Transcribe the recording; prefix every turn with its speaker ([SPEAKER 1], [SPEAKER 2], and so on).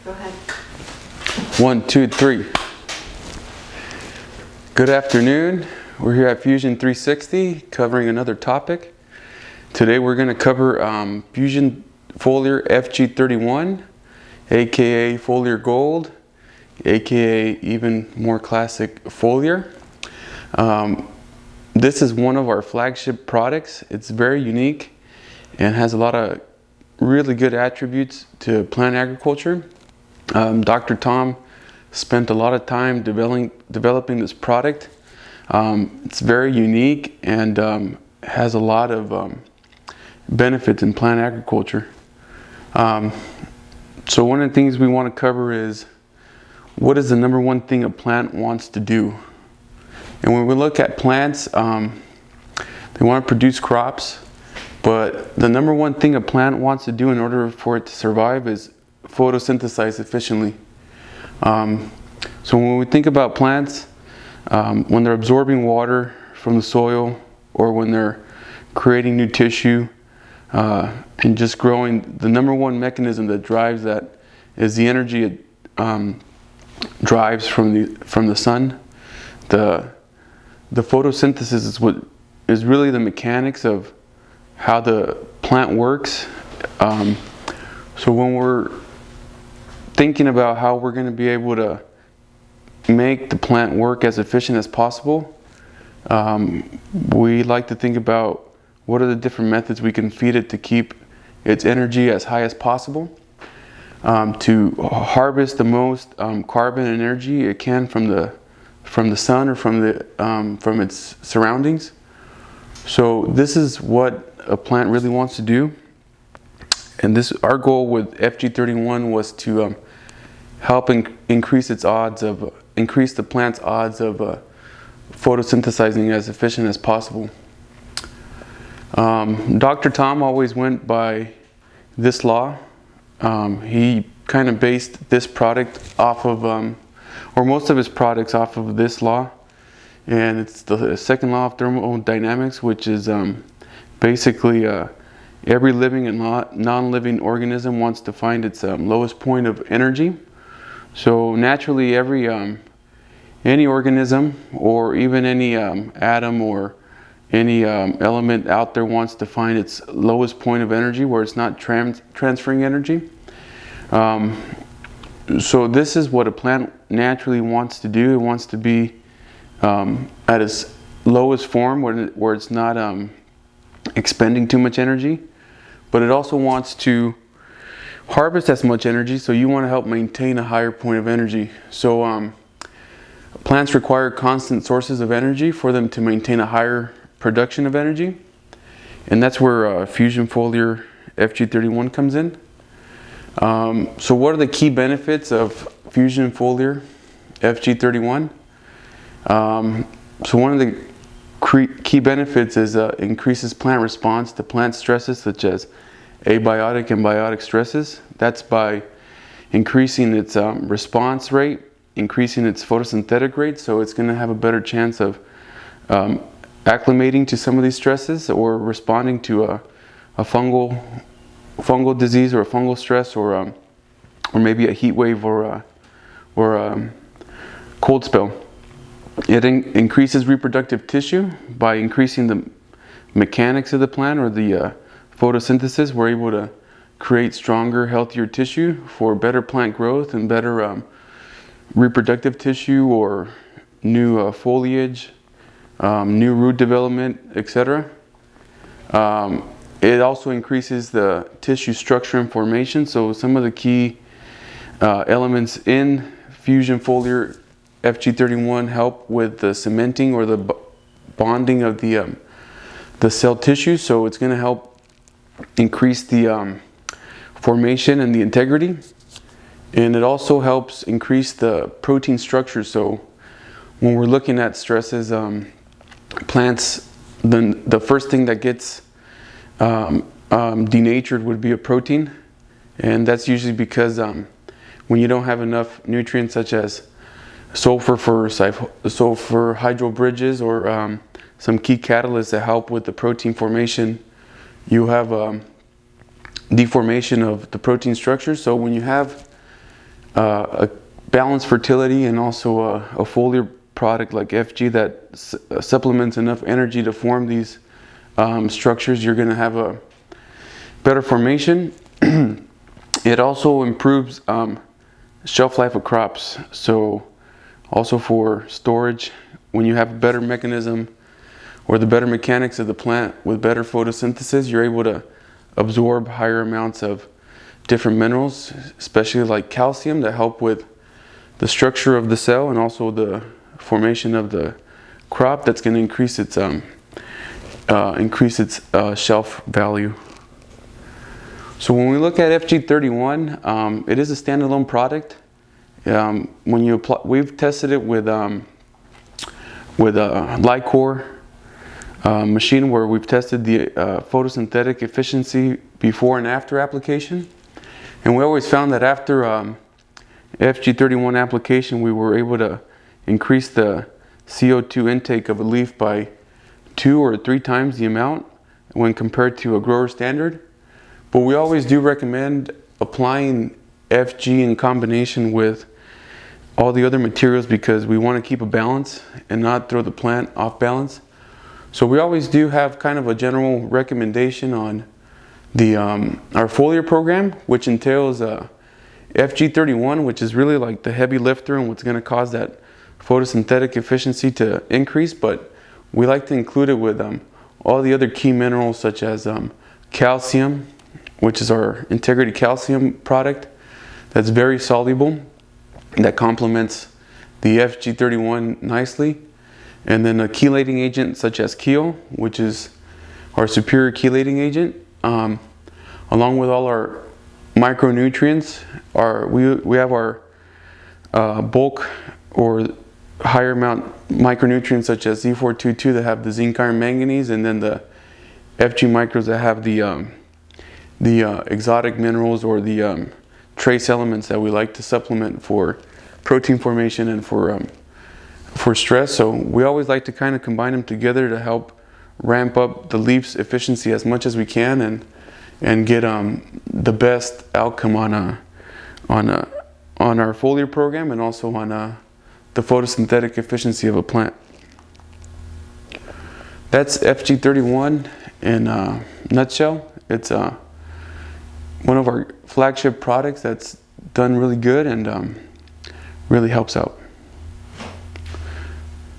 [SPEAKER 1] Go ahead.
[SPEAKER 2] 1, 2, 3. Good afternoon. We're here at Fusion 360 covering another topic. Today we're going to cover Fusion Foliar FG31, aka Foliar Gold, aka even more classic Foliar. This is one of our flagship products. It's very unique and has a lot of really good attributes to plant agriculture. Dr. Tom spent a lot of time developing this product. It's very unique and has a lot of benefits in plant agriculture. So one of the things we want to cover is, what is the number one thing a plant wants to do? And when we look at plants, they want to produce crops, but the number one thing a plant wants to do in order for it to survive is photosynthesize efficiently. So when we think about plants, when they're absorbing water from the soil, or when they're creating new tissue and just growing, the number one mechanism that drives that is the energy it drives from the sun. The photosynthesis is what is really the mechanics of how the plant works. So when we're thinking about how we're going to be able to make the plant work as efficient as possible, we like to think about what are the different methods we can feed it to keep its energy as high as possible, to harvest the most carbon and energy it can from the sun or from its surroundings. So this is what a plant really wants to do. And our goal with FG31 was to help increase the plant's odds of photosynthesizing as efficient as possible. Dr. Tom always went by this law. He kind of based this product off of, or most of his products off of this law. And it's the second law of thermodynamics, which is basically every living and non-living organism wants to find its lowest point of energy. So naturally, any organism, or even any atom or any element out there, wants to find its lowest point of energy where it's not transferring energy. So this is what a plant naturally wants to do. It wants to be at its lowest form where it's not expending too much energy, but it also wants to harvest as much energy, so you want to help maintain a higher point of energy. So plants require constant sources of energy for them to maintain a higher production of energy, and that's where Fusion Foliar FG31 comes in. So what are the key benefits of Fusion Foliar FG31? So one of the key benefits is increases plant response to plant stresses such as abiotic and biotic stresses. That's by increasing its response rate, increasing its photosynthetic rate, so it's going to have a better chance of acclimating to some of these stresses, or responding to a fungal disease, or a fungal stress, or maybe a heat wave, or a cold spell. It increases reproductive tissue by increasing the mechanics of the plant, or the photosynthesis. We're able to create stronger, healthier tissue for better plant growth and better reproductive tissue, or new foliage, new root development, etc. It also increases the tissue structure and formation. So some of the key elements in Fusion Foliar FG31 help with the cementing, or the bonding of the cell tissue. So it's going to help increase the formation and the integrity, and it also helps increase the protein structure. So when we're looking at stresses, plants, then the first thing that gets denatured would be a protein, and that's usually because when you don't have enough nutrients such as sulfur hydro bridges, or some key catalysts that help with the protein formation, you have deformation of the protein structure. So when you have a balanced fertility and also a foliar product like FG that supplements enough energy to form these structures, you're going to have a better formation. It also improves shelf life of crops. So also for storage, when you have a better mechanism or the better mechanics of the plant with better photosynthesis, you're able to absorb higher amounts of different minerals, especially like calcium, that help with the structure of the cell and also the formation of the crop. That's going to increase its shelf value. So when we look at FG31, it is a standalone product. When you apply, we've tested it with a Lycor machine where we've tested the photosynthetic efficiency before and after application, and we always found that after FG31 application, we were able to increase the CO2 intake of a leaf by 2 or 3 times the amount when compared to a grower standard. But we always do recommend applying FG in combination with all the other materials because we want to keep a balance and not throw the plant off balance. So we always do have kind of a general recommendation on the our foliar program, which entails FG31, which is really like the heavy lifter and what's going to cause that photosynthetic efficiency to increase. But we like to include it with all the other key minerals such as calcium, which is our integrity calcium product that's very soluble, that complements the FG31 nicely. And then a chelating agent such as Keel, which is our superior chelating agent, along with all our micronutrients. We have our bulk or higher amount micronutrients such as Z422 that have the zinc, iron, manganese, and then the FG micros that have the exotic minerals or the trace elements that we like to supplement for protein formation and for stress. So we always like to kind of combine them together to help ramp up the leaf's efficiency as much as we can and get the best outcome on our foliar program and also on the photosynthetic efficiency of a plant. That's FG31 in a nutshell. It's one of our flagship products that's done really good and really helps out.